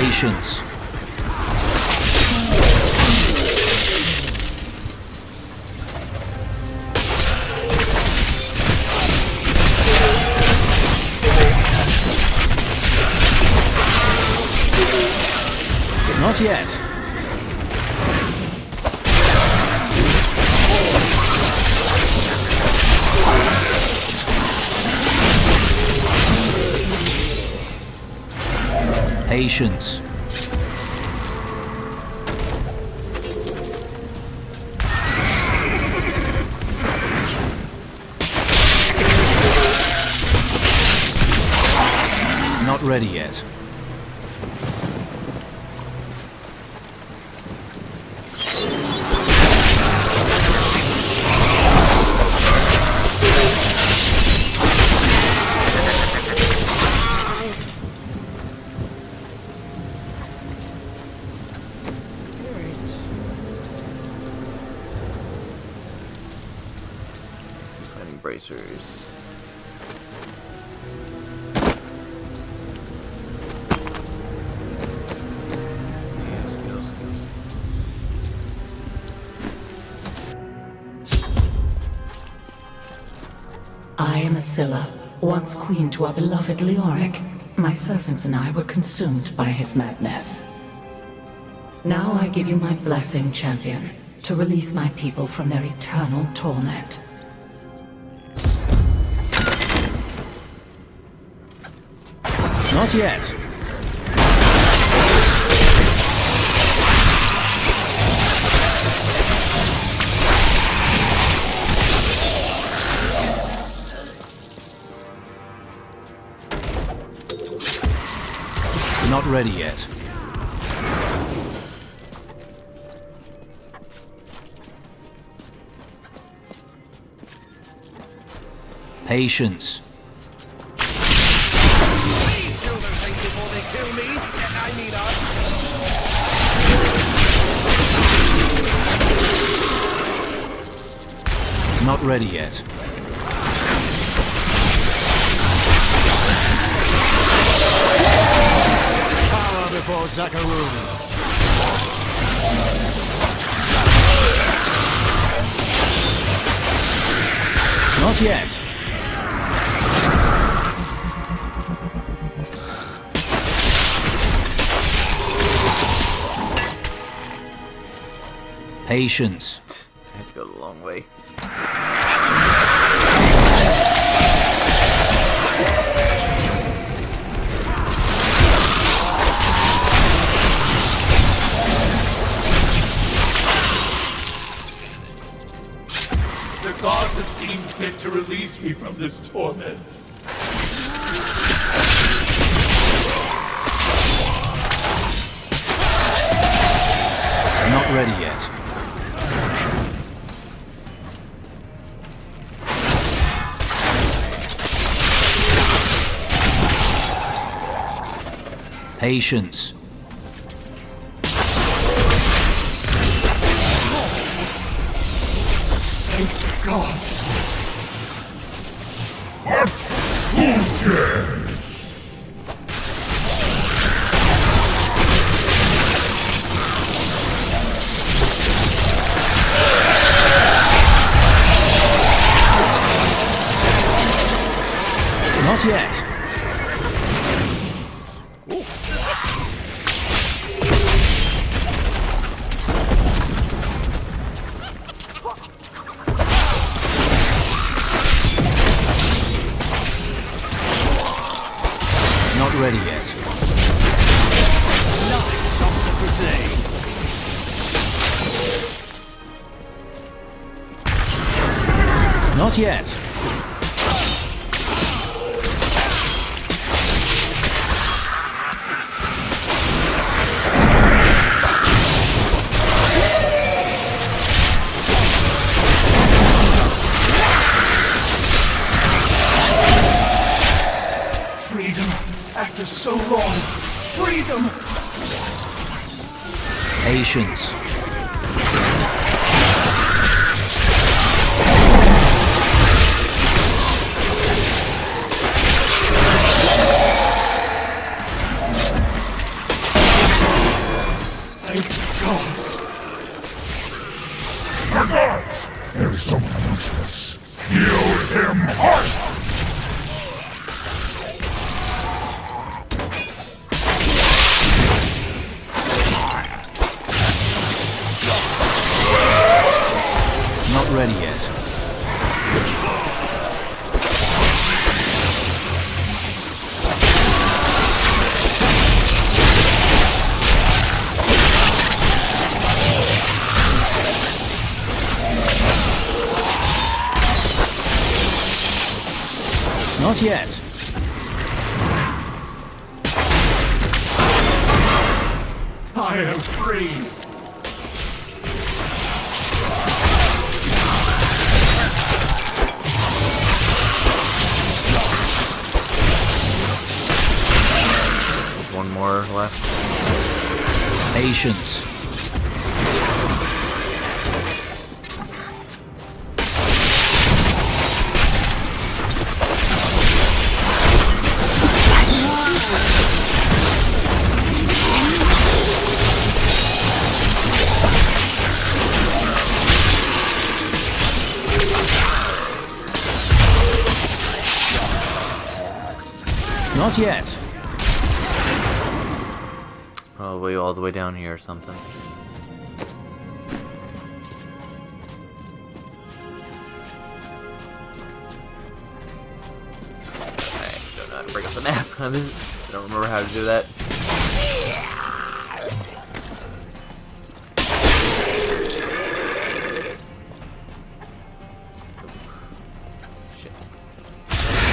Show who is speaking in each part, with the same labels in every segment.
Speaker 1: Patience. Not yet. Patience. Not ready yet.
Speaker 2: Bracers.
Speaker 3: I am Asilla, once queen to our beloved Leoric. My servants and I were consumed by his madness. Now I give you my blessing, champion, to release my people from their eternal torment.
Speaker 1: Not yet. Not ready yet. Patience. Not ready yet.
Speaker 4: Power before Zakaroon.
Speaker 1: Not yet. Patience.
Speaker 2: I had to go the long way.
Speaker 5: The gods have seen fit to release me from this torment.
Speaker 1: Not ready yet. Patience.
Speaker 5: Thank the gods.
Speaker 1: Not yet. Not ready yet.
Speaker 4: Nothing stops the crusade.
Speaker 1: Not yet.
Speaker 5: Freedom after so long. Freedom!
Speaker 1: Patience. ready yet. Not yet.
Speaker 5: I am free.
Speaker 2: One more left.
Speaker 1: Patience. Not yet.
Speaker 2: Probably all the way down here or something. I don't know how to break up the map. I don't remember how to do that.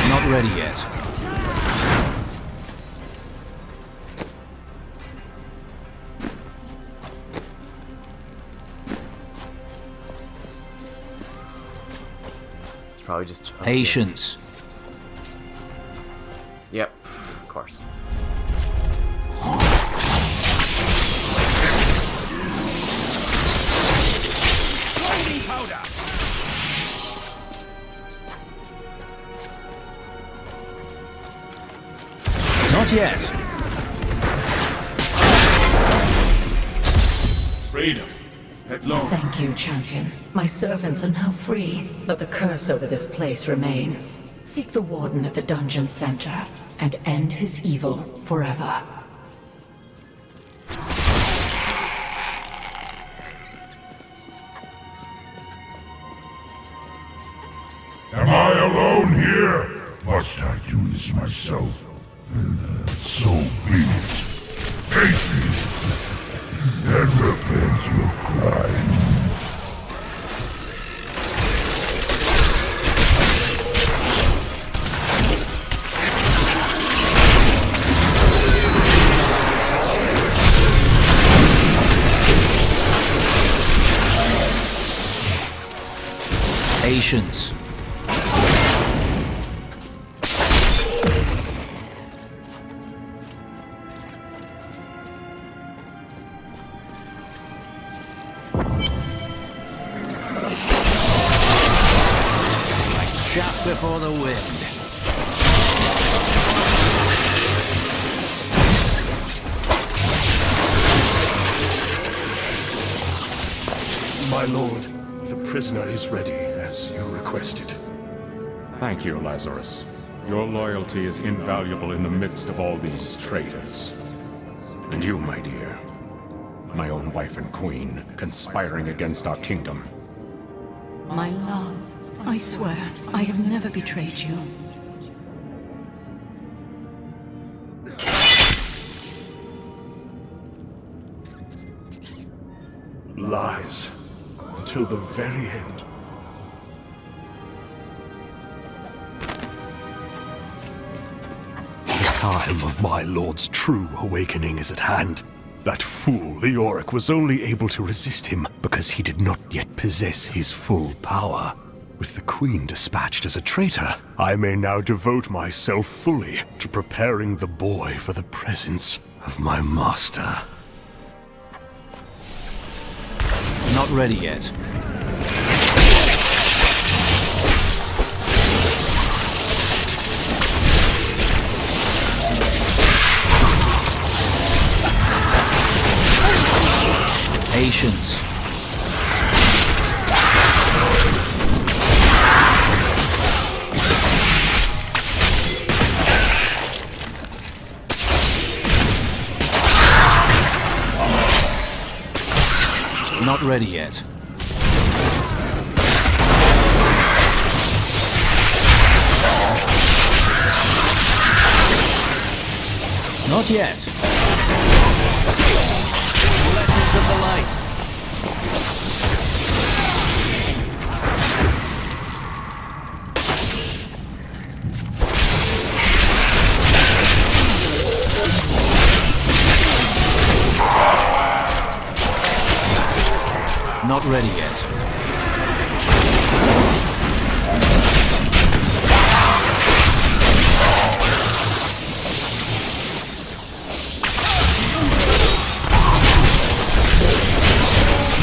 Speaker 1: Not ready yet.
Speaker 2: It's probably just up here.
Speaker 1: Patience.
Speaker 2: Yep, of course.
Speaker 1: Not yet.
Speaker 5: Freedom. At long.
Speaker 3: Thank you, champion. My servants are now free, but the curse over this place remains. Seek the warden at the dungeon center and end his evil forever.
Speaker 6: Am I alone here? Must I do this myself? So be it. Face me, and repent your crime.
Speaker 1: Patience. Chaff before the wind.
Speaker 7: My lord, the prisoner is ready, as you requested.
Speaker 8: Thank you, Lazarus. Your loyalty is invaluable in the midst of all these traitors. And you, my dear, my own wife and queen, conspiring against our kingdom.
Speaker 3: My love, I swear, I have never betrayed you.
Speaker 7: Lies. Until the very end. The time of my lord's true awakening is at hand. That fool, Leoric, was only able to resist him because he did not yet possess his full power. With the Queen dispatched as a traitor, I may now devote myself fully to preparing the boy for the presence of my master.
Speaker 1: Not ready yet. Patience. Not ready yet. Not yet.
Speaker 4: Blessings of the light.
Speaker 1: Not ready yet.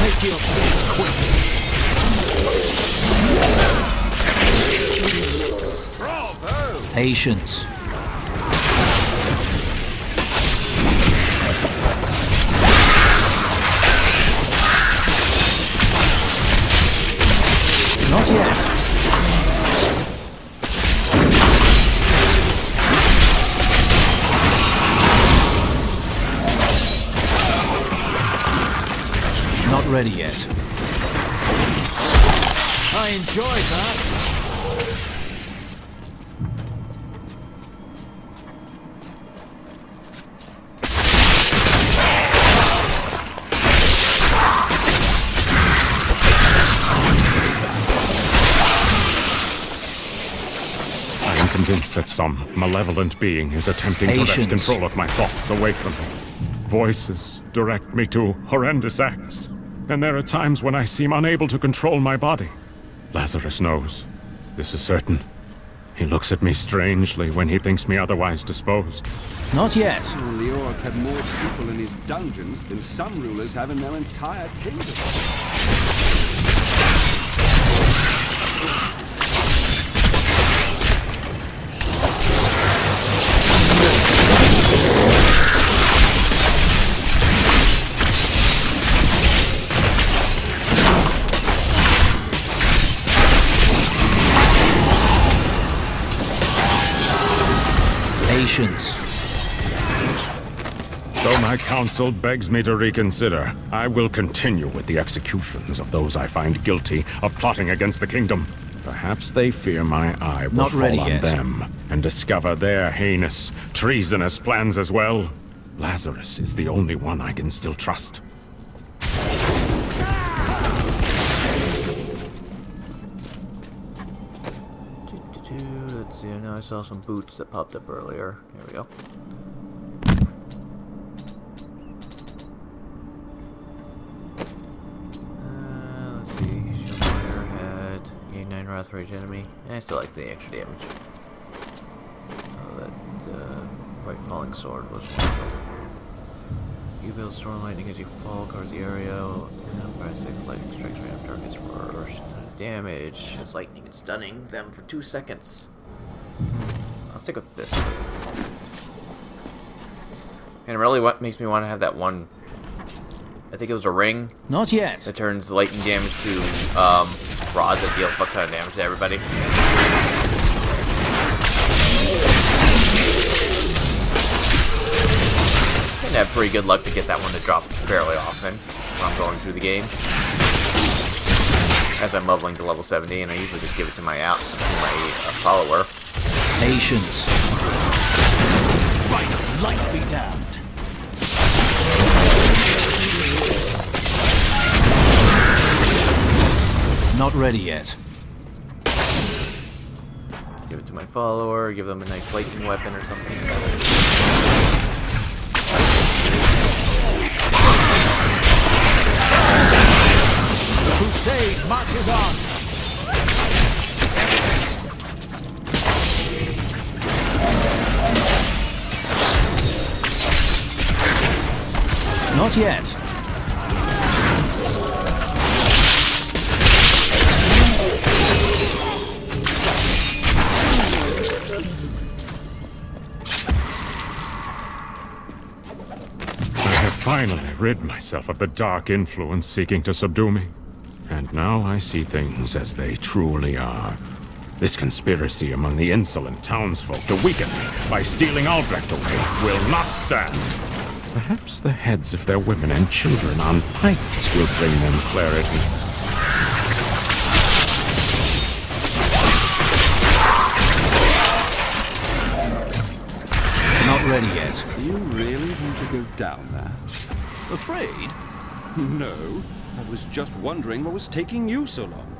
Speaker 4: Make your peace quick.
Speaker 1: Patience. Not yet. Not ready yet.
Speaker 4: I enjoyed that.
Speaker 8: Convinced that some malevolent being is attempting to wrest
Speaker 1: Patience.
Speaker 8: control of my thoughts away from me. Voices direct me to horrendous acts, and there are times when I seem unable to control my body. Lazarus knows. This is certain. He looks at me strangely when he thinks me otherwise disposed.
Speaker 1: Not yet.
Speaker 9: Leoric had more people in his dungeons than some rulers have in their entire kingdom.
Speaker 1: Patience.
Speaker 8: Though my counsel begs me to reconsider, I will continue with the executions of those I find guilty of plotting against the kingdom. Perhaps they fear my eye will
Speaker 1: Not ready
Speaker 8: fall on
Speaker 1: yet.
Speaker 8: them and discover their heinous, treasonous plans as well. Lazarus is the only one I can still trust.
Speaker 2: Let's see, I know I saw some boots that popped up earlier. There we go. Let's see, Shellfire had gain 9 wrath rage enemy. I still like the extra damage. Oh, that right falling sword was wonderful. You build storm lightning as you fall, covers the area. Fire stick lightning strikes random targets for a ton of damage. As lightning is stunning them for 2 seconds. I'll stick with this one. And really what makes me want to have that one, I think it was a ring
Speaker 1: Not yet.
Speaker 2: that turns lightning damage to rods that deal a fuck ton of damage to everybody. And I have pretty good luck to get that one to drop fairly often when I'm going through the game. As I'm leveling to level 70, and I usually just give it to my follower.
Speaker 1: Patience.
Speaker 4: Right, light be damned.
Speaker 1: Not ready yet.
Speaker 2: Give it to my follower, give them a nice lightning weapon or something.
Speaker 4: The crusade marches on.
Speaker 1: Not yet.
Speaker 8: Finally rid myself of the dark influence seeking to subdue me. And now I see things as they truly are. This conspiracy among the insolent townsfolk to weaken me by stealing Albrecht away will not stand. Perhaps the heads of their women and children on pikes will bring them clarity.
Speaker 1: Not Not ready yet.
Speaker 9: You really want to go down there?
Speaker 4: Afraid?
Speaker 9: No. I was just wondering what was taking you so long.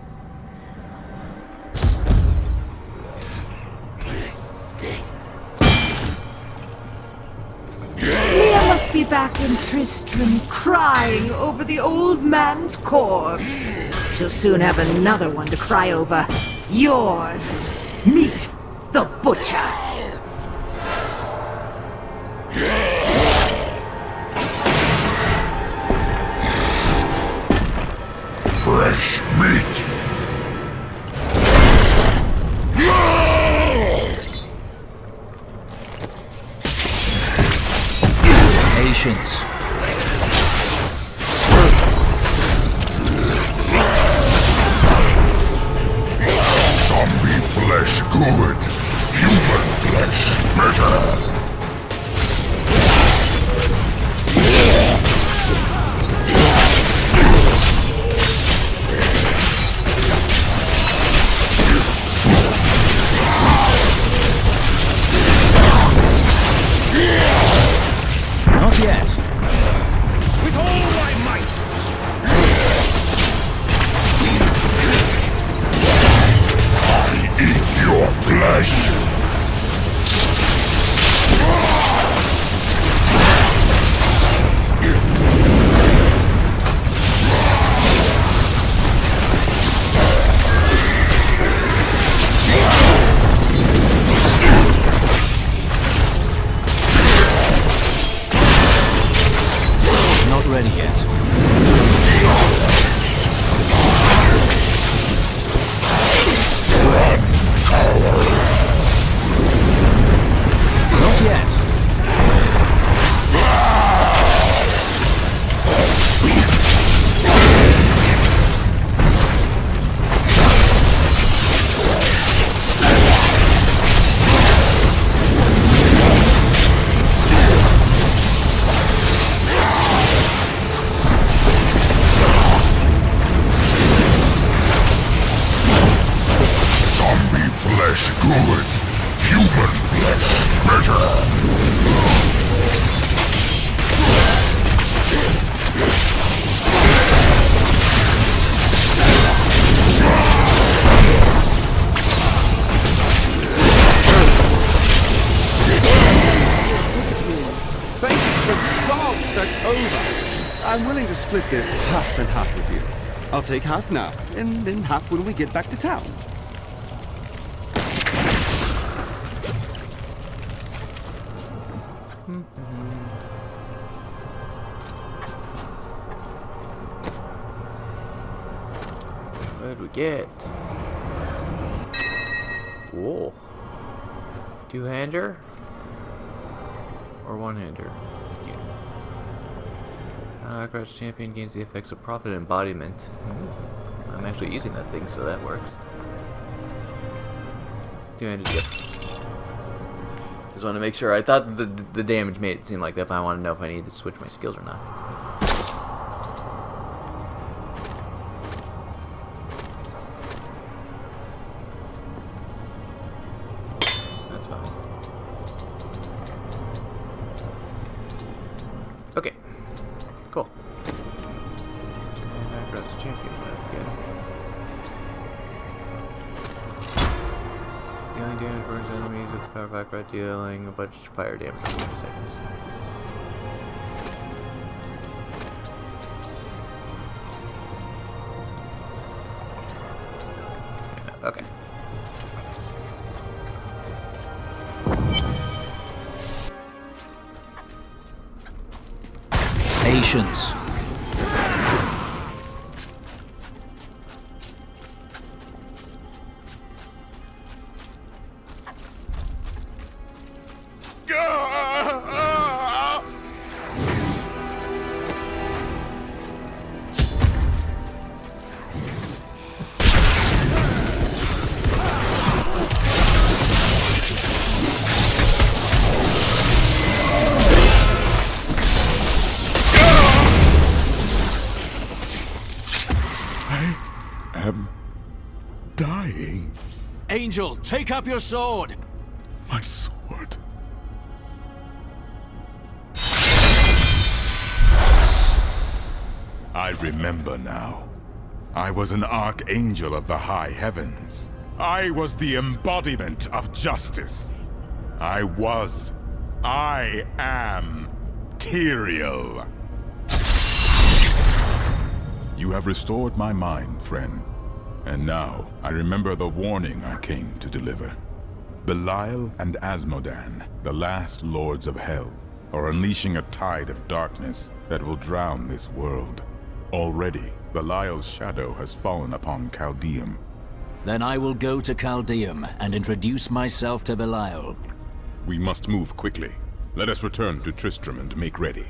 Speaker 10: Leah must be back in Tristram crying over the old man's corpse. She'll soon have another one to cry over. Yours. Meet the butcher.
Speaker 6: Fresh meat.
Speaker 1: Patience.
Speaker 6: Zombie flesh good. Human flesh better.
Speaker 1: Not yet.
Speaker 4: With all my might!
Speaker 6: Eat your flesh.
Speaker 1: Not ready yet. Not yet.
Speaker 6: Zombie flesh good. Human flesh better.
Speaker 9: Thank you for gods, that's over. I'm willing to split this half and half with you. I'll take half now, and then half when we get back to town.
Speaker 2: What did we get? Whoa. Two-hander? Or one-hander? Crouch champion gains the effects of profit embodiment. I'm actually using that thing, so that works. Two-handed dip. Just want to make sure. I thought the damage made it seem like that, but I want to know if I need to switch my skills or not. That's fine. Okay. Cool. And I grab champion map again. Dealing damage burns enemies with the power back right, dealing a bunch of fire damage for 20 seconds. Okay.
Speaker 1: Patience.
Speaker 7: Am dying.
Speaker 4: Angel, take up your sword!
Speaker 7: My sword.
Speaker 6: I remember now. I was an archangel of the high heavens. I was the embodiment of justice. I am Tyrael. You have restored my mind, friend. And now, I remember the warning I came to deliver. Belial and Asmodan, the last lords of hell, are unleashing a tide of darkness that will drown this world. Already, Belial's shadow has fallen upon Caldeum.
Speaker 1: Then I will go to Caldeum and introduce myself to Belial.
Speaker 6: We must move quickly. Let us return to Tristram and make ready.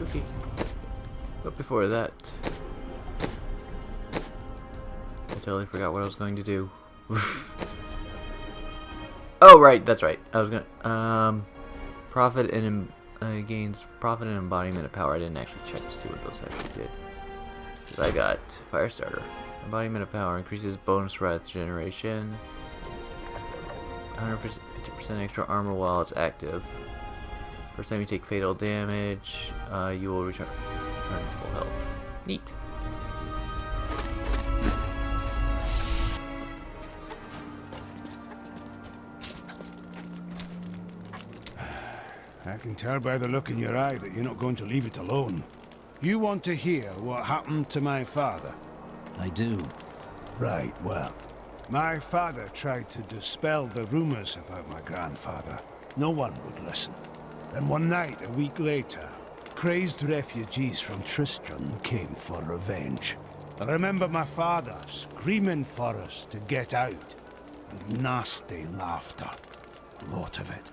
Speaker 2: Okay. But before that, I totally forgot what I was going to do. Oh, right, that's right. I was gonna profit and gains profit and embodiment of power. I didn't actually check to see what those actually did. I got Firestarter. Embodiment of power increases bonus regeneration. 150% extra armor while it's active. First time you take fatal damage, you will return to full health. Neat.
Speaker 11: I can tell by the look in your eye that you're not going to leave it alone. You want to hear what happened to my father?
Speaker 1: I do.
Speaker 11: Right, well, my father tried to dispel the rumors about my grandfather. No one would listen. Then one night, a week later, crazed refugees from Tristram came for revenge. I remember my father screaming for us to get out, and nasty laughter. A lot of it.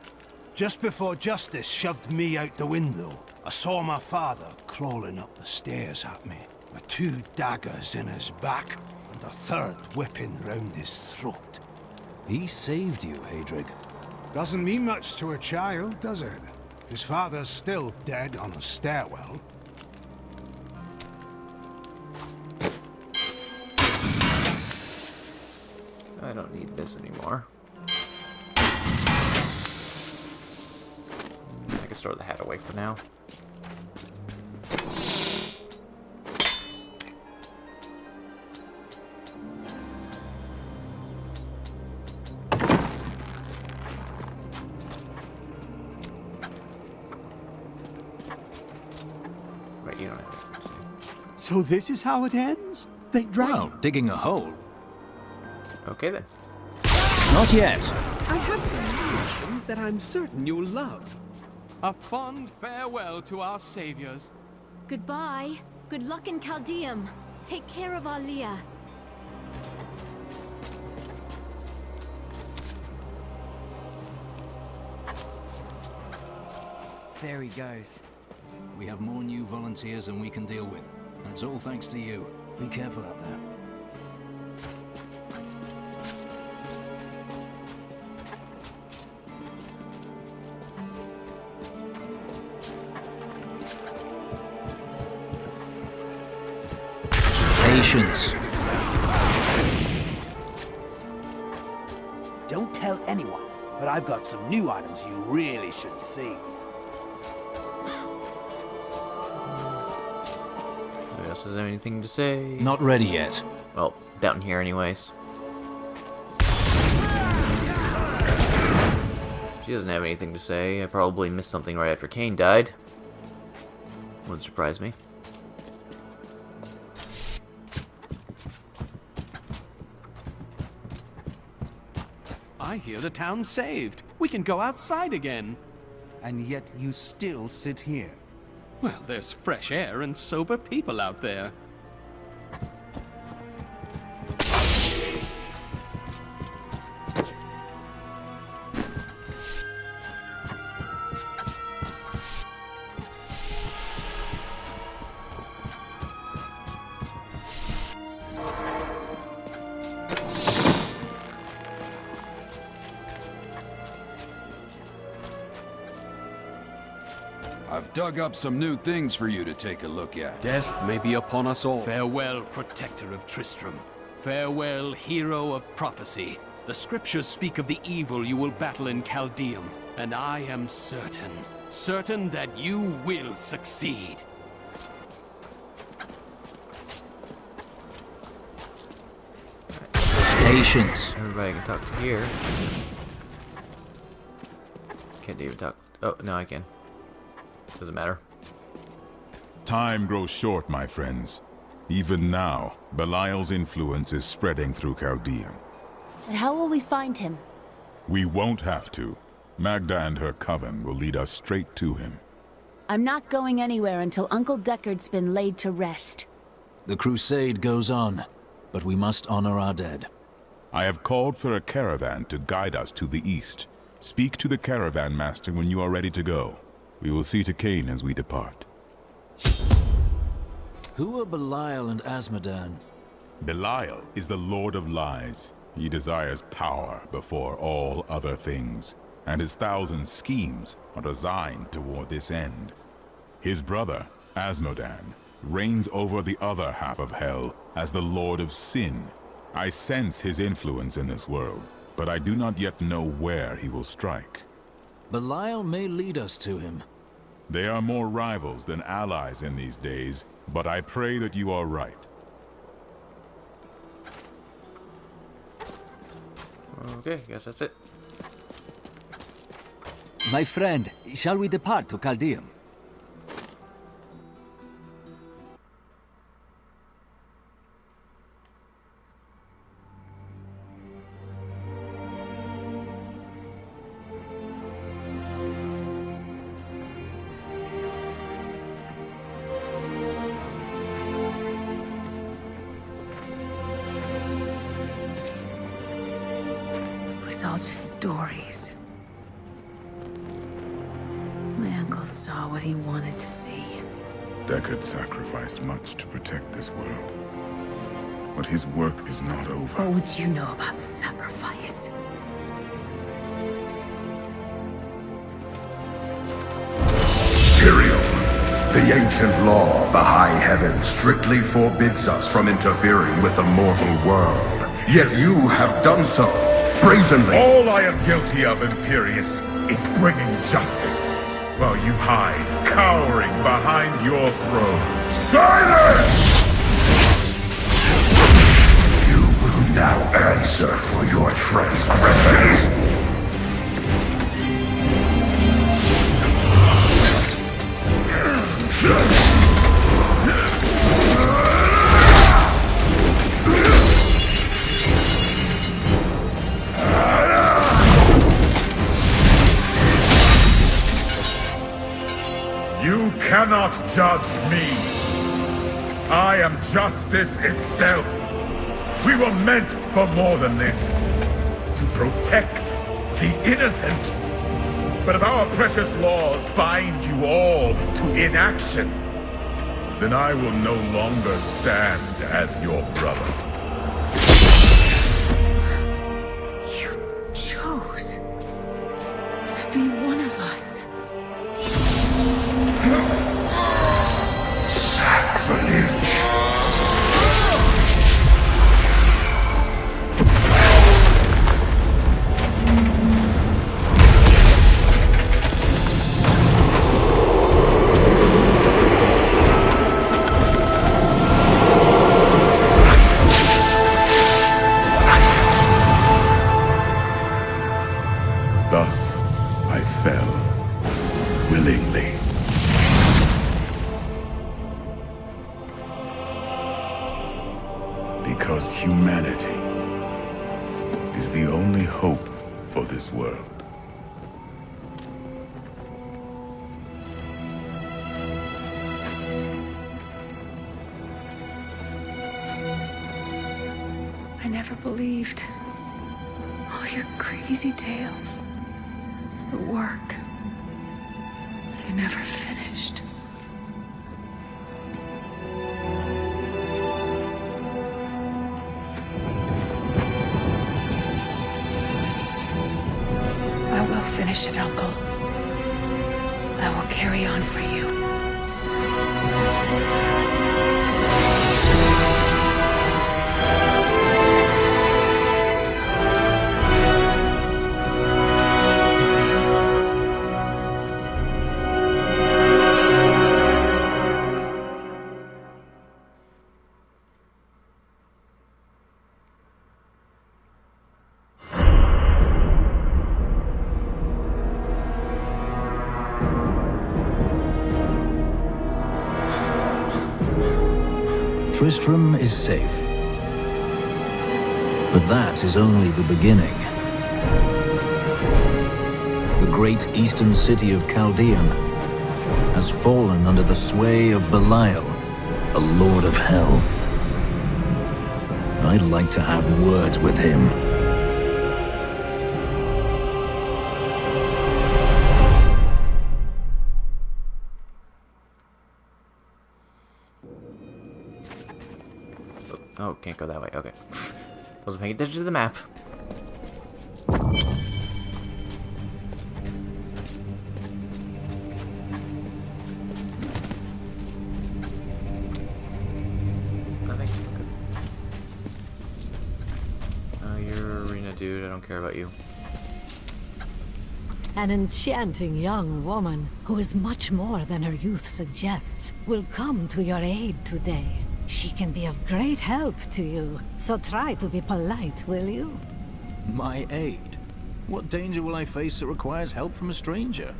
Speaker 11: Just before justice shoved me out the window, I saw my father crawling up the stairs at me, with 2 daggers in his back, and a 3rd whipping round his throat.
Speaker 1: He saved you, Hadrig.
Speaker 11: Doesn't mean much to a child, does it? His father's still dead on a stairwell.
Speaker 2: I don't need this anymore. I can store the hat away for now. Right, you don't have to.
Speaker 12: So this is how it ends? They drown.
Speaker 1: Well, digging a hole.
Speaker 2: Okay then.
Speaker 1: Not yet.
Speaker 12: I have some new items that I'm certain you'll love.
Speaker 4: A fond farewell to our saviors.
Speaker 13: Goodbye. Good luck in Caldeum. Take care of our Leah.
Speaker 12: There he goes.
Speaker 1: We have more new volunteers than we can deal with. And it's all thanks to you. Be careful out there. Patience.
Speaker 12: Don't tell anyone, but I've got some new items you really should see.
Speaker 2: Nobody else has anything to say?
Speaker 1: Not ready yet.
Speaker 2: Well, down here anyways. She doesn't have anything to say. I probably missed something right after Cain died. Wouldn't surprise me.
Speaker 4: I hear the town's saved. We can go outside again.
Speaker 12: And yet you still sit here.
Speaker 4: Well, there's fresh air and sober people out there.
Speaker 14: I've dug up some new things for you to take a look at.
Speaker 4: Death may be upon us all. Farewell, protector of Tristram. Farewell, hero of prophecy. The scriptures speak of the evil you will battle in Caldeum, and I am certain certain that you will succeed.
Speaker 1: Patience.
Speaker 2: Everybody can talk to here. Can't even talk. Oh, no, I can. Doesn't matter.
Speaker 6: Time grows short, my friends. Even now, Belial's influence is spreading through Caldeum.
Speaker 15: But how will we find him?
Speaker 6: We won't have to. Magda and her coven will lead us straight to him.
Speaker 15: I'm not going anywhere until Uncle Deckard's been laid to rest.
Speaker 1: The crusade goes on, but we must honor our dead.
Speaker 6: I have called for a caravan to guide us to the east. Speak to the caravan master when you are ready to go. We will see to Cain as we depart.
Speaker 1: Who are Belial and Azmodan?
Speaker 6: Belial is the Lord of Lies. He desires power before all other things, and his 1,000 schemes are designed toward this end. His brother, Azmodan, reigns over the other half of Hell as the Lord of Sin. I sense his influence in this world, but I do not yet know where he will strike.
Speaker 1: Belial may lead us to him.
Speaker 6: They are more rivals than allies in these days, but I pray that you are right.
Speaker 2: Okay, guess that's it.
Speaker 12: My friend, shall we depart to Caldeum?
Speaker 3: It was all just stories. My uncle saw what he wanted to see.
Speaker 6: Deckard sacrificed much to protect this world. But his work is not over.
Speaker 3: What would you know about sacrifice?
Speaker 7: Tyrael, the ancient law of the high heavens strictly forbids us from interfering with the mortal world. Yet you have done so, brazenly.
Speaker 6: All I am guilty of, Imperius, is bringing justice, while you hide, cowering behind your throne.
Speaker 7: Silence! You will now answer for your transgressions.
Speaker 6: You cannot judge me. I am justice itself. We were meant for more than this. To protect the innocent. But if our precious laws bind you all to inaction, then I will no longer stand as your brother.
Speaker 3: You chose to be one of us.
Speaker 7: Sacrilege.
Speaker 6: Thus, I fell, willingly. Because humanity is the only hope for this world.
Speaker 3: I never believed all your crazy tales. The work you never finished. I will finish it, Uncle. I will carry on for you.
Speaker 1: Tristram is safe. But that is only the beginning. The great eastern city of Caldeum has fallen under the sway of Belial, a lord of hell. I'd like to have words with him.
Speaker 2: Oh, can't go that way. Okay. Wasn't paying attention to the map. Nothing? Good. Oh, you're arena dude. I don't care about you.
Speaker 16: An enchanting young woman, who is much more than her youth suggests, will come to your aid today. She can be of great help to you, so try to be polite, will you?
Speaker 1: My aid? What danger will I face that requires help from a stranger?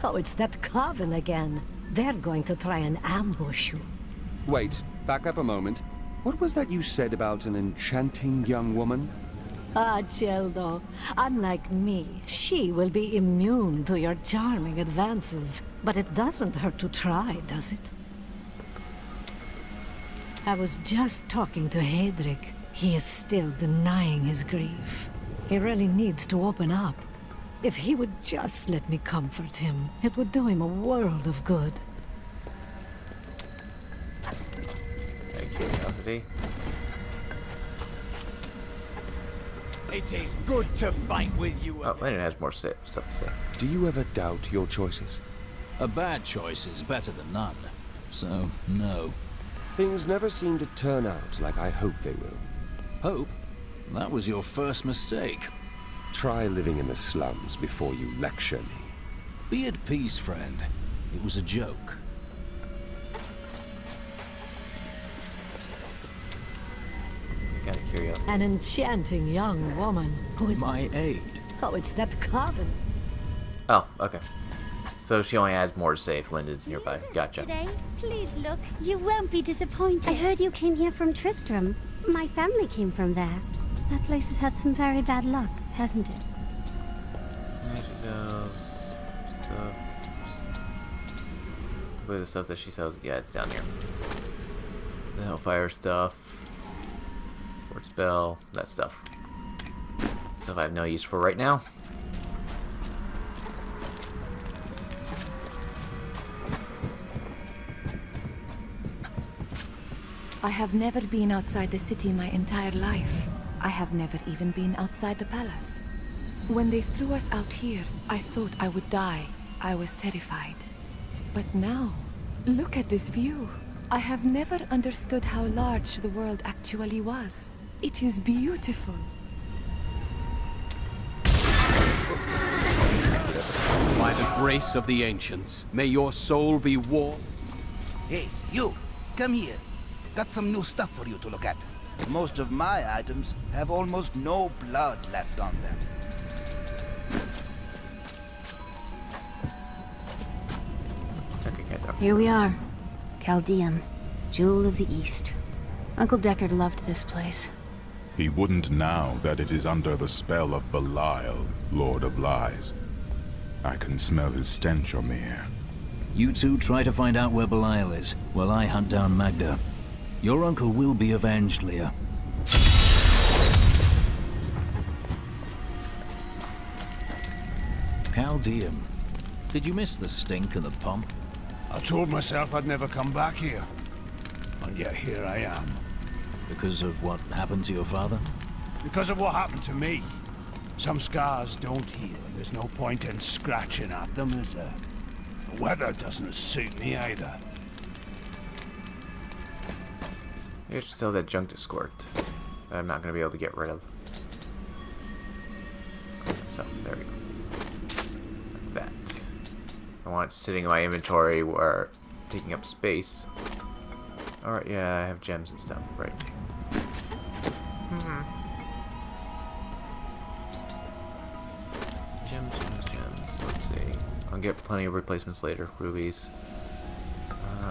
Speaker 16: Oh, it's that coven again. They're going to try and ambush you.
Speaker 9: Wait, back up a moment. What was that you said about an enchanting young woman?
Speaker 16: Ah, Celdo. Unlike me, she will be immune to your charming advances. But it doesn't hurt to try, does it? I was just talking to Hedrick. He is still denying his grief. He really needs to open up. If he would just let me comfort him, it would do him a world of good.
Speaker 2: Curiosity.
Speaker 12: It is good to fight with you.
Speaker 2: Oh, Landon has more stuff to say.
Speaker 9: Do you ever doubt your choices?
Speaker 1: A bad choice is better than none. So, no.
Speaker 9: Things never seem to turn out like I hope they will.
Speaker 1: Hope? That was your first mistake.
Speaker 9: Try living in the slums before you lecture me.
Speaker 1: Be at peace, friend. It was a joke.
Speaker 2: Kind of curiosity.
Speaker 16: An enchanting young woman who is
Speaker 1: my aid.
Speaker 16: Oh, it's that coven.
Speaker 2: Oh, okay. So she only has more to say if Linda's nearby. Gotcha.
Speaker 17: Today, please look. You won't be disappointed. I heard you came here from Tristram. My family came from there. That place has had some very bad luck, hasn't it?
Speaker 2: Yeah, she sells stuff. Look at the stuff that she sells. Yeah, it's down here. The Hellfire stuff. Word spell. That stuff. Stuff I have no use for right now.
Speaker 18: I have never been outside the city my entire life. I have never even been outside the palace. When they threw us out here, I thought I would die. I was terrified. But now, look at this view. I have never understood how large the world actually was. It is beautiful.
Speaker 4: By the grace of the ancients, may your soul be warm.
Speaker 12: Hey, you! Come here. Got some new stuff for you to look at. Most of my items have almost no blood left on them.
Speaker 15: Here we are. Caldeum, Jewel of the East. Uncle Deckard loved this place.
Speaker 6: He wouldn't now that it is under the spell of Belial, Lord of Lies. I can smell his stench, Omir.
Speaker 1: You two try to find out where Belial is, while I hunt down Magda. Your uncle will be avenged, Leah. Caldeum. Did you miss the stink and the pomp?
Speaker 11: I told myself I'd never come back here. And yet here I am.
Speaker 1: Because of what happened to your father?
Speaker 11: Because of what happened to me. Some scars don't heal, and there's no point in scratching at them, is there? The weather doesn't suit me either.
Speaker 2: Maybe I should sell that junk to Squirt that I'm not going to be able to get rid of. So, there we go. Like that. I want it sitting in my inventory where taking up space. Alright, yeah, I have gems and stuff, right. Gems. Let's see. I'll get plenty of replacements later. Rubies.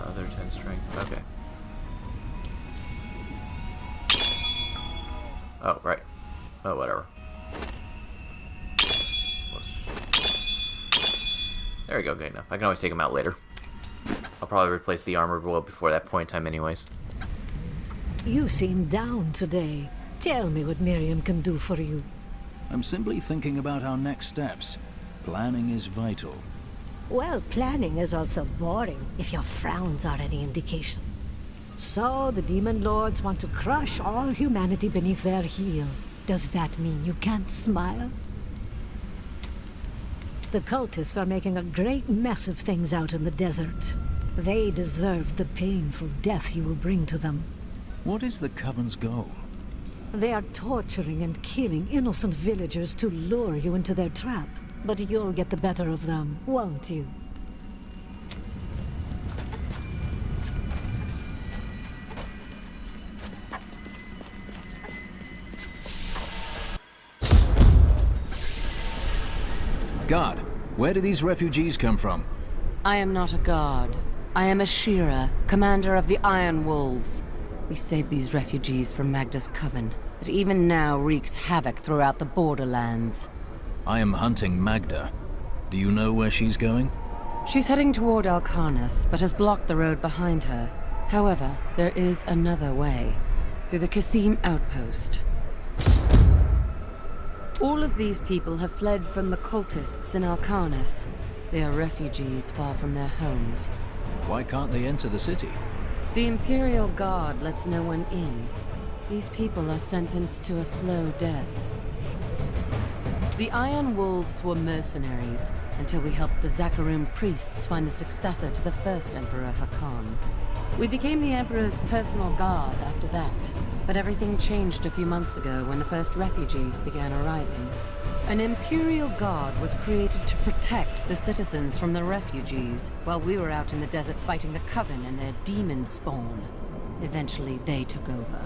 Speaker 2: Other 10 strength. Okay. Oh, right. Oh, whatever. There we go, good enough. I can always take them out later. I'll probably replace the armor well before that point in time anyways.
Speaker 16: You seem down today. Tell me what Miriam can do for you.
Speaker 1: I'm simply thinking about our next steps. Planning is vital.
Speaker 16: Well, planning is also boring, if your frowns are any indication. So, the Demon Lords want to crush all humanity beneath their heel. Does that mean you can't smile? The cultists are making a great mess of things out in the desert. They deserve the painful death you will bring to them.
Speaker 1: What is the Coven's goal?
Speaker 16: They are torturing and killing innocent villagers to lure you into their trap. But you'll get the better of them, won't you?
Speaker 1: God, where do these refugees come from?
Speaker 19: I am not a god. I am a Shira, commander of the Iron Wolves. We saved these refugees from Magda's coven, that even now wreaks havoc throughout the borderlands.
Speaker 1: I am hunting Magda. Do you know where she's going?
Speaker 19: She's heading toward Alcarnus, but has blocked the road behind her. However, there is another way, through the Kasim outpost. All of these people have fled from the cultists in Alcarnus. They are refugees far from their homes.
Speaker 1: Why can't they enter the city?
Speaker 19: The Imperial Guard lets no one in. These people are sentenced to a slow death. The Iron Wolves were mercenaries, until we helped the Zakharum priests find the successor to the first Emperor Hakan. We became the Emperor's personal guard after that, but everything changed a few months ago when the first refugees began arriving. An Imperial Guard was created to protect the citizens from the refugees, while we were out in the desert fighting the Coven and their demon spawn. Eventually, they took over.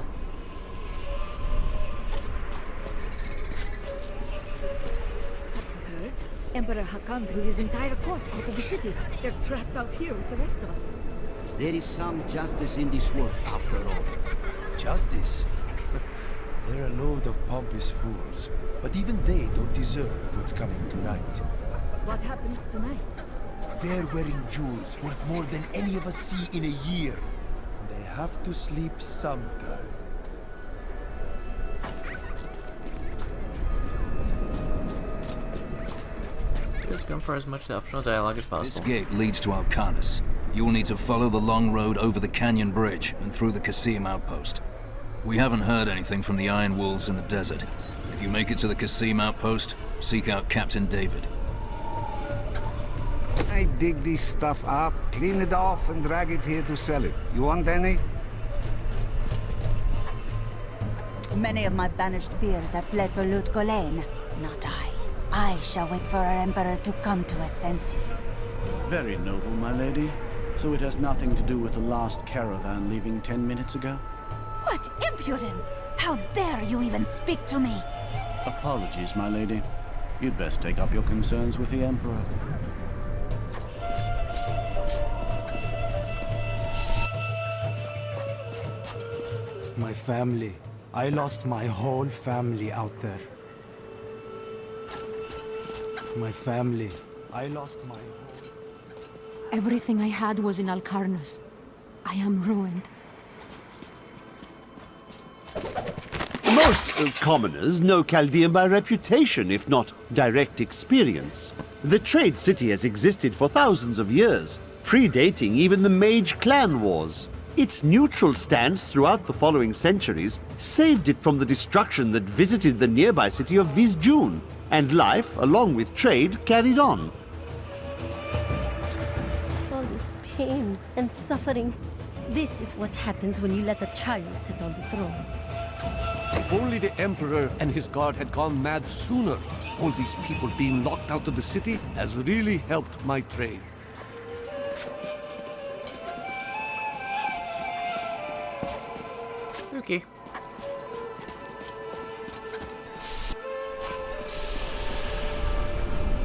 Speaker 20: Heard? Emperor Hakan threw his entire court out of the city. They're trapped out here with the rest of us.
Speaker 21: There is some justice in this world, after all.
Speaker 11: Justice? They're a load of pompous fools. But even they don't deserve what's coming tonight.
Speaker 20: What happens tonight?
Speaker 11: They're wearing jewels worth more than any of us see in a year. And they have to sleep sometime.
Speaker 2: Just going for as much optional dialogue as possible.
Speaker 1: This gate leads to Alcarnus. You will need to follow the long road over the canyon bridge and through the Kasim outpost. We haven't heard anything from the Iron Wolves in the desert. If you make it to the Kasim outpost, seek out Captain David.
Speaker 22: I dig this stuff up, clean it off, and drag it here to sell it. You want any?
Speaker 23: Many of my banished peers have fled for Lut Gholein. Not I. I shall wait for our Emperor to come to his senses.
Speaker 24: Very noble, my lady. So it has nothing to do with the last caravan leaving 10 minutes ago?
Speaker 23: What impudence! How dare you even speak to me?
Speaker 24: Apologies, my lady. You'd best take up your concerns with the Emperor.
Speaker 25: My family. I lost my whole family out there. My family. I lost my whole...
Speaker 26: Everything I had was in Alcarnus. I am ruined.
Speaker 27: Most commoners know Caldeum by reputation, if not direct experience. The trade city has existed for thousands of years, predating even the Mage clan wars. Its neutral stance throughout the following centuries saved it from the destruction that visited the nearby city of Vizjun, and life, along with trade, carried on.
Speaker 17: All this pain and suffering. This is what happens when you let a child sit on the throne.
Speaker 5: If only the Emperor and his guard had gone mad sooner. All these people being locked out of the city has really helped my trade.
Speaker 2: Okay.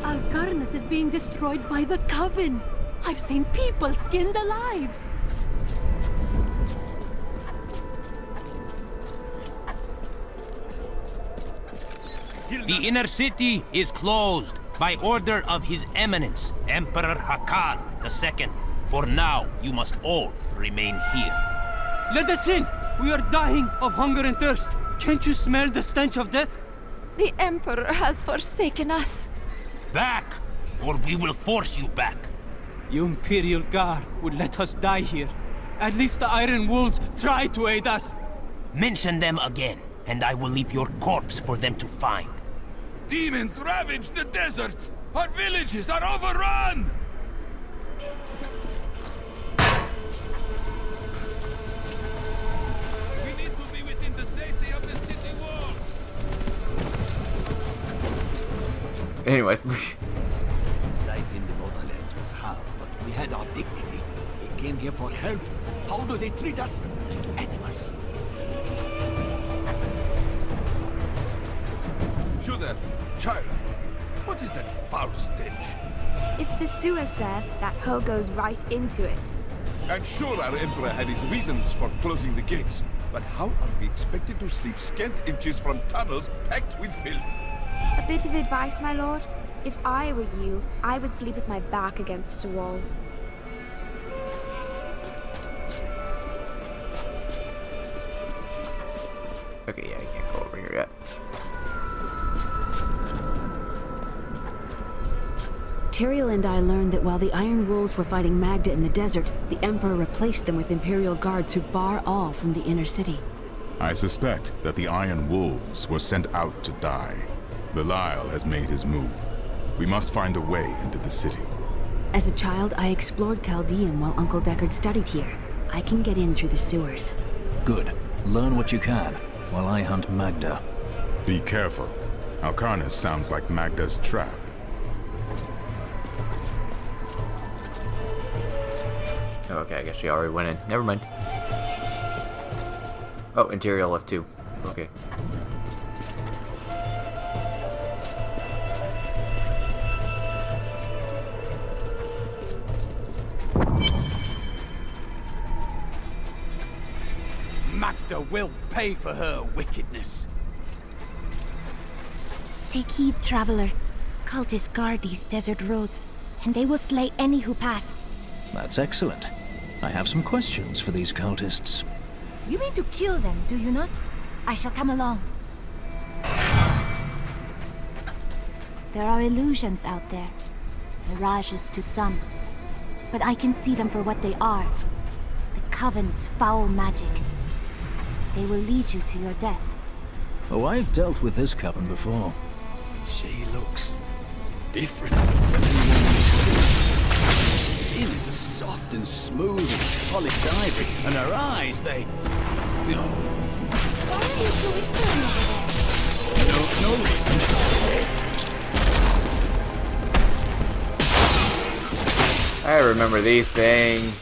Speaker 26: Alcarnus is being destroyed by the Coven. I've seen people skinned alive.
Speaker 3: The inner city is closed by order of His Eminence, Emperor Hakan II. For now, you must all remain here.
Speaker 7: Let us in! We are dying of hunger and thirst. Can't you smell the stench of death?
Speaker 8: The Emperor has forsaken us.
Speaker 3: Back, or we will force you back.
Speaker 7: Your Imperial Guard would let us die here. At least the Iron Wolves try to aid us.
Speaker 3: Mention them again, and I will leave your corpse for them to find.
Speaker 9: Demons ravage the deserts! Our villages are overrun! We need to be within the safety of the city walls!
Speaker 2: Anyways.
Speaker 21: Life in the Borderlands was hard, but we had our dignity. We came here for help. How do they treat us? Like animals.
Speaker 9: Shooter, child, what is that foul stench?
Speaker 10: It's the sewer, sir. That hole goes right into it.
Speaker 9: I'm sure our Emperor had his reasons for closing the gates, but how are we expected to sleep scant inches from tunnels packed with filth?
Speaker 10: A bit of advice, my lord. If I were you, I would sleep with my back against a wall.
Speaker 2: Okay, yeah, I can't go over here yet.
Speaker 15: Tyrael and I learned that while the Iron Wolves were fighting Magda in the desert, the Emperor replaced them with Imperial guards who bar all from the inner city.
Speaker 6: I suspect that the Iron Wolves were sent out to die. Belial has made his move. We must find a way into the city.
Speaker 15: As a child, I explored Caldeum while Uncle Deckard studied here. I can get in through the sewers.
Speaker 1: Good. Learn what you can, while I hunt Magda.
Speaker 6: Be careful. Alcarnus sounds like Magda's trap.
Speaker 2: Okay, I guess she already went in. Never mind. Oh, Interior left too. Okay.
Speaker 4: Magda will pay for her wickedness.
Speaker 17: Take heed, traveler. Cultists guard these desert roads, and they will slay any who pass.
Speaker 1: That's excellent. I have some questions for these cultists.
Speaker 17: You mean to kill them, do you not? I shall come along. There are illusions out there. Mirages to some. But I can see them for what they are. The Coven's foul magic. They will lead you to your death.
Speaker 1: Oh, I've dealt with this coven before.
Speaker 4: She looks different than anyone we've seen. Her skin is as soft and smooth as polished ivory, and her eyes, they... Oh.
Speaker 17: Why are you so whispering over there?
Speaker 4: No reason.
Speaker 2: I remember these things.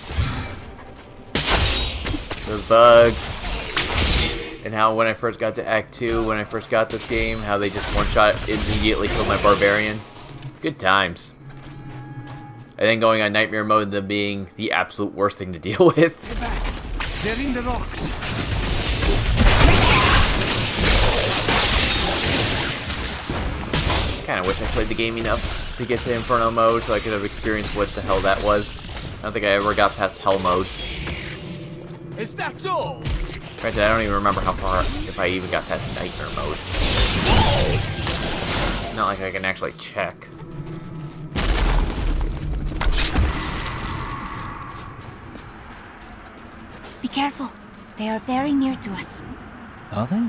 Speaker 2: Those bugs. And how when I first got to Act 2, when I first got this game, how they just one-shot immediately killed my barbarian. Good times. And then going on nightmare mode and them being the absolute worst thing to deal with.
Speaker 11: They're in the rocks.
Speaker 2: Kinda wish I played the game enough to get to Inferno mode so I could have experienced what the hell that was. I don't think I ever got past Hell mode.
Speaker 4: Is that all?
Speaker 2: Granted, I don't even remember how far, if I even got past Nightmare mode. Not like I can actually check.
Speaker 17: Be careful. They are very near to us.
Speaker 1: Are they?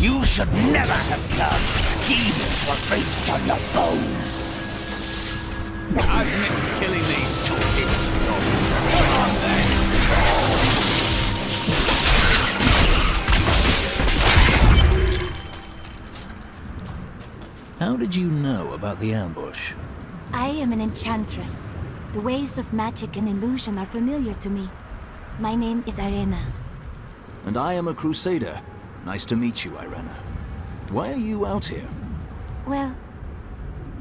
Speaker 3: You should never have come. Demons were traced on your bones.
Speaker 4: I've missed killing these cultists. Come on then.
Speaker 1: How did you know about the ambush?
Speaker 17: I am an enchantress. The ways of magic and illusion are familiar to me. My name is Irena.
Speaker 1: And I am a crusader. Nice to meet you, Irena. Why are you out here?
Speaker 17: Well,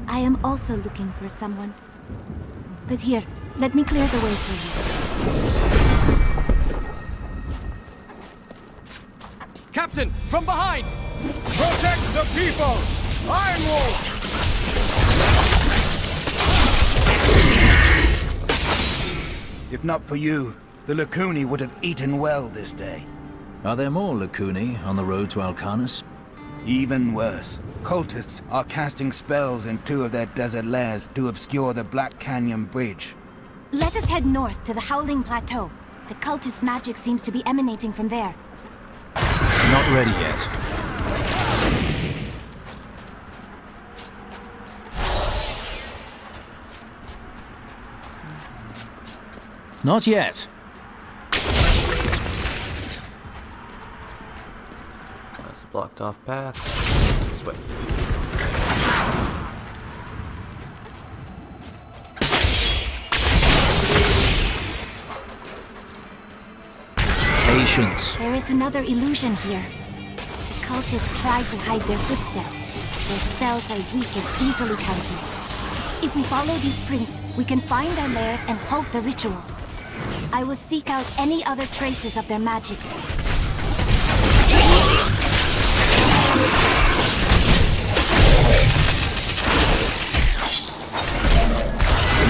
Speaker 17: I am also looking for someone. But here, let me clear the way for you.
Speaker 7: Captain, from behind!
Speaker 9: Protect the people! Iron Wolf!
Speaker 12: If not for you, the Lacuni would have eaten well this day.
Speaker 1: Are there more Lacuni on the road to Alcanus?
Speaker 12: Even worse. Cultists are casting spells in 2 of their desert lairs to obscure the Black Canyon Bridge.
Speaker 17: Let us head north to the Howling Plateau. The cultist magic seems to be emanating from there.
Speaker 1: Not ready yet. Not yet.
Speaker 2: That's a blocked off path. This way.
Speaker 1: Patience.
Speaker 17: There is another illusion here. The cultists tried to hide their footsteps. Their spells are weak and easily countered. If we follow these prints, we can find their lairs and halt the rituals. I will seek out any other traces of their magic.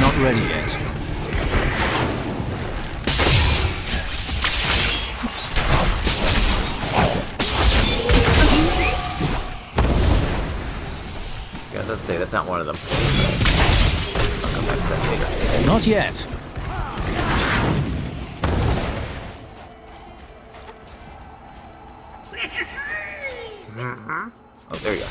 Speaker 1: Not ready yet.
Speaker 2: Guys, let's say that's not one of them. I'll come back to that later.
Speaker 1: Not yet.
Speaker 2: Oh, there you go.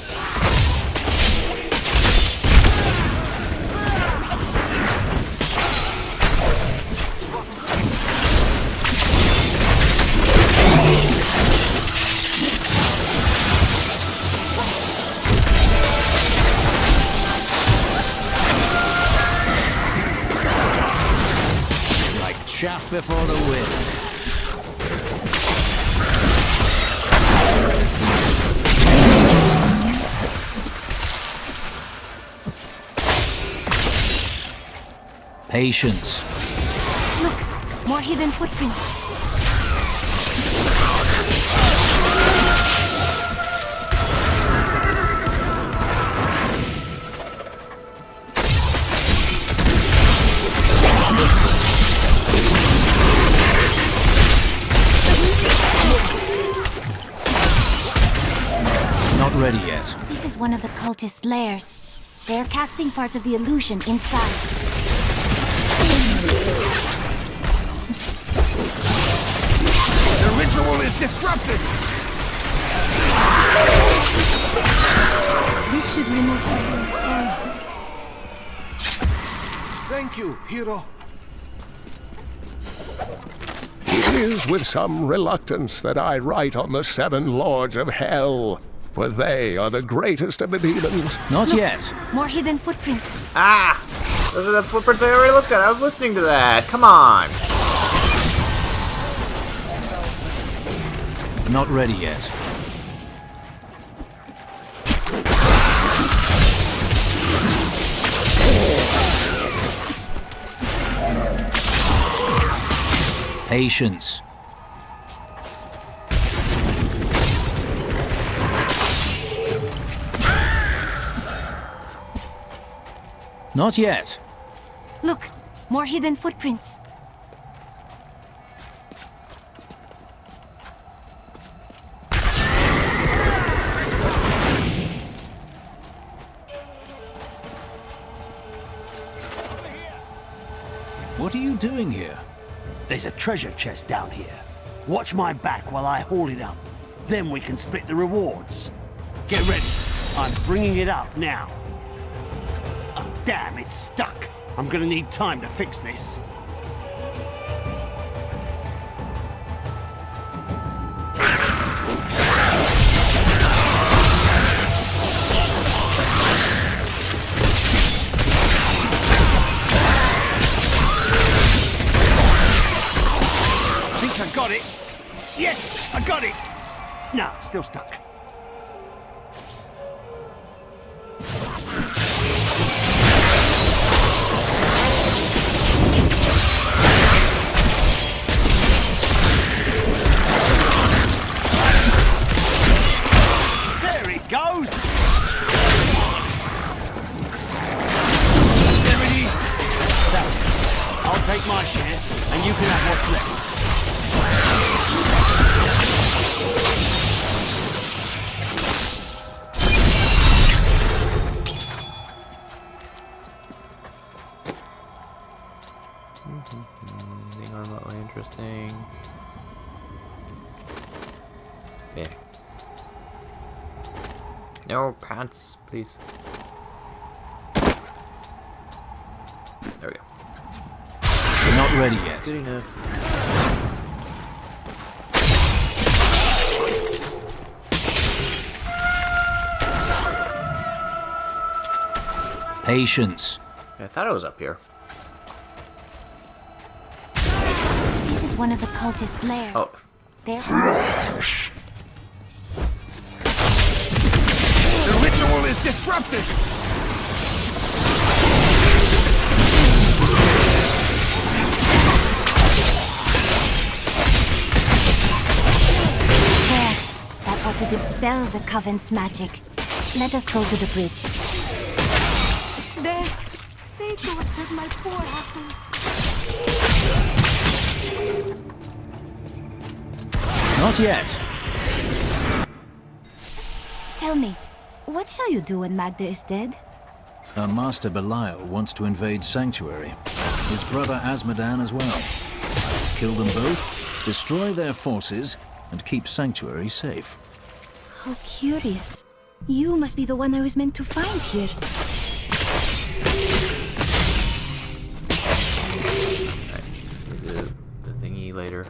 Speaker 1: Like chaff before the wind. Patience.
Speaker 17: Look, more hidden footprints.
Speaker 1: Not ready yet.
Speaker 17: This is one of the cultist lairs. They are casting part of the illusion inside.
Speaker 12: The ritual is disrupted!
Speaker 17: This should remove
Speaker 11: Thank you, hero. It is with some reluctance that I write on the 7 lords of hell, for they are the greatest of the demons.
Speaker 1: Not yet.
Speaker 17: more hidden footprints.
Speaker 2: Ah! Those are the footprints I already looked at. I was listening to that. Come on.
Speaker 1: Not ready yet. Patience. Not yet.
Speaker 17: Look, more hidden footprints.
Speaker 1: What are you doing here?
Speaker 13: There's a treasure chest down here. Watch my back while I haul it up. Then we can split the rewards. Get ready. I'm bringing it up now. Oh, damn, it's stuck. I'm gonna need time to fix this. I got it! Yes, I got it! No, still stuck. my share, and you can have what's left.
Speaker 2: Anything remotely interesting? Yeah. No pants, please. There we go.
Speaker 1: We're not ready yet.
Speaker 2: Good enough.
Speaker 1: Patience.
Speaker 2: I thought I was up here.
Speaker 17: This is one of the cultist lairs.
Speaker 2: Oh.
Speaker 17: There.
Speaker 9: The ritual is disrupted!
Speaker 17: There. That ought to dispel the Coven's magic. Let us go to the bridge.
Speaker 26: There. They tortured my poor husband.
Speaker 1: Not yet.
Speaker 17: Tell me, what shall you do when Magda is dead?
Speaker 1: Her master Belial wants to invade Sanctuary. His brother Azmodan as well. Kill them both, destroy their forces, and keep Sanctuary safe.
Speaker 17: How curious. You must be the one I was meant to find here.
Speaker 2: The thingy later.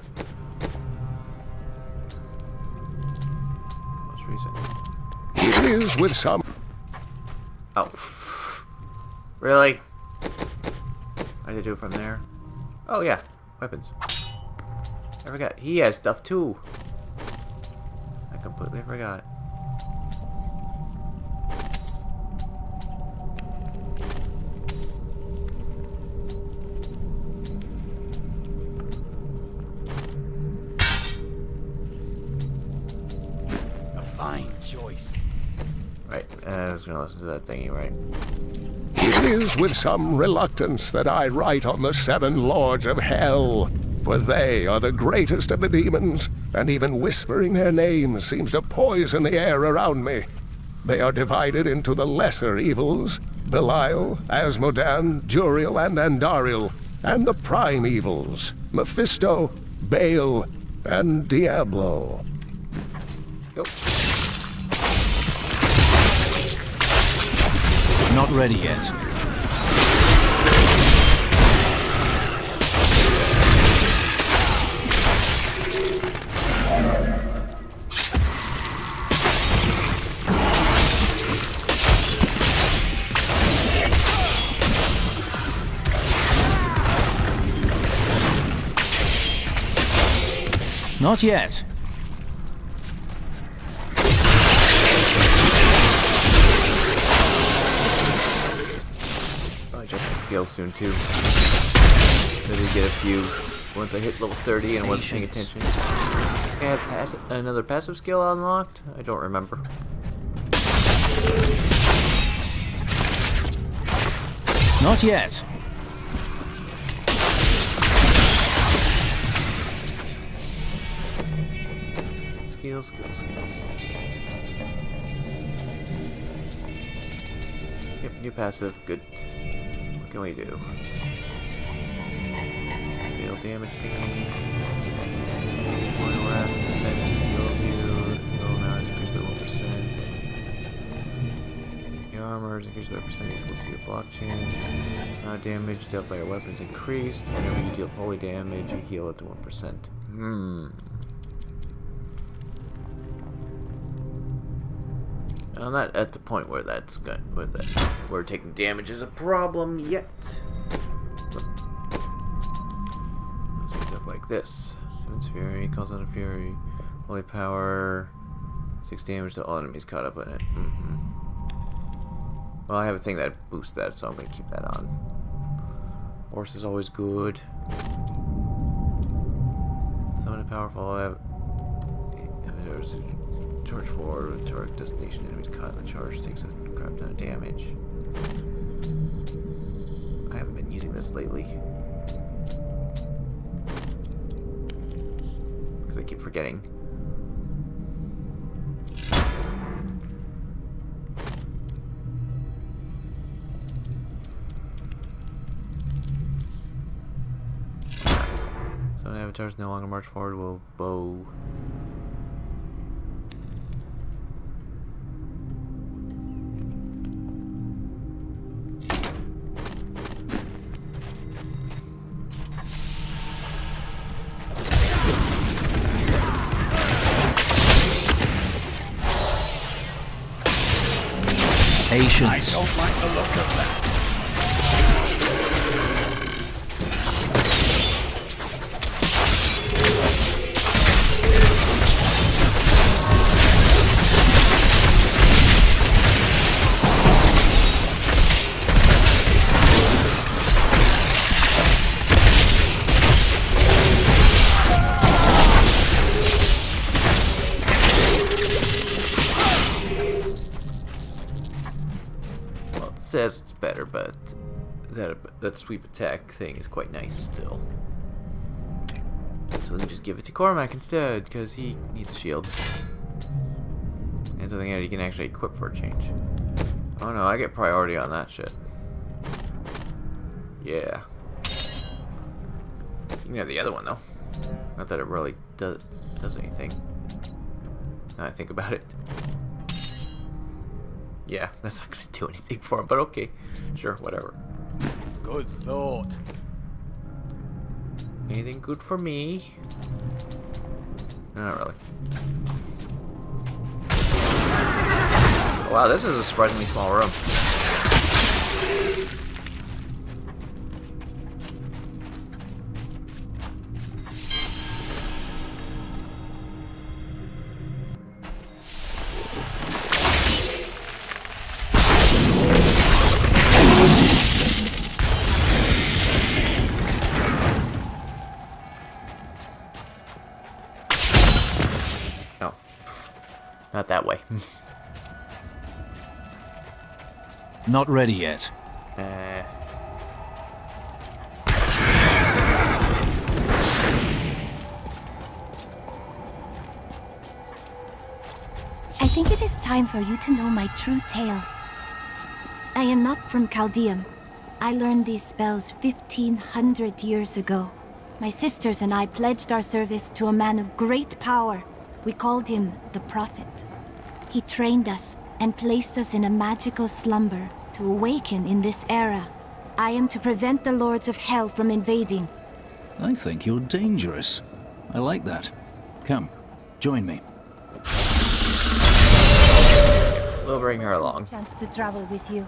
Speaker 2: Most recent.
Speaker 5: It is with some.
Speaker 2: Oh. Really? I had to do it from there? Oh yeah, weapons. I forgot. He has stuff too. I completely forgot.
Speaker 21: Fine choice.
Speaker 2: Right, I was gonna listen to that thingy, right?
Speaker 5: It is with some reluctance that I write on the 7 lords of hell, for they are the greatest of the demons, and even whispering their names seems to poison the air around me. They are divided into the lesser evils, Belial, Azmodan, Juriel, and Andariel, and the prime evils, Mephisto, Baal, and Diablo.
Speaker 2: Yep.
Speaker 1: Not ready yet. Not yet.
Speaker 2: Skills soon too. Maybe get a few once I hit level 30 and wasn't paying attention. I had another passive skill unlocked? I don't remember.
Speaker 1: Not yet.
Speaker 2: Skills. Yep, new passive, good. What can we do? Fatal damage thingy. Royal Wrath, spend heals you. Heal amount is increased by 1%. Your armor is increased by 1% equal to your block chance. Amount of damage dealt by your weapons increased. Whenever you deal holy damage, you heal up to 1%. I'm not at the point where that's good. Where taking damage is a problem yet. Let's see stuff like this. Heaven's Fury calls out a Fury. Holy Power. 6 damage to all enemies caught up in it. Well, I have a thing that boosts that, so I'm going to keep that on. Horse is always good. Summon powerful. I have. Charge forward with target destination enemies caught in the charge takes a crap ton of damage. I haven't been using this lately. I keep forgetting. Some avatars no longer march forward will bow.
Speaker 1: Patience.
Speaker 21: I don't like the look of that.
Speaker 2: Says it's better, but that sweep attack thing is quite nice still. So we can just give it to Cormac instead, because he needs a shield. And something that he can actually equip for a change. Oh no, I get priority on that shit. Yeah. You can have the other one though. Not that it really does anything. Now I think about it. Yeah, that's not gonna do anything for him, but okay. Sure, whatever.
Speaker 21: Good thought.
Speaker 2: Anything good for me? Not really. Wow, this is a surprisingly small room. Not that way.
Speaker 1: Not ready yet.
Speaker 17: I think it is time for you to know my true tale. I am not from Caldeum. I learned these spells 1500 years ago. My sisters and I pledged our service to a man of great power. We called him the Prophet. He trained us and placed us in a magical slumber to awaken in this era. I am to prevent the Lords of Hell from invading.
Speaker 1: I think you're dangerous. I like that. Come, join me.
Speaker 2: We'll bring her along.
Speaker 17: Chance to travel with you.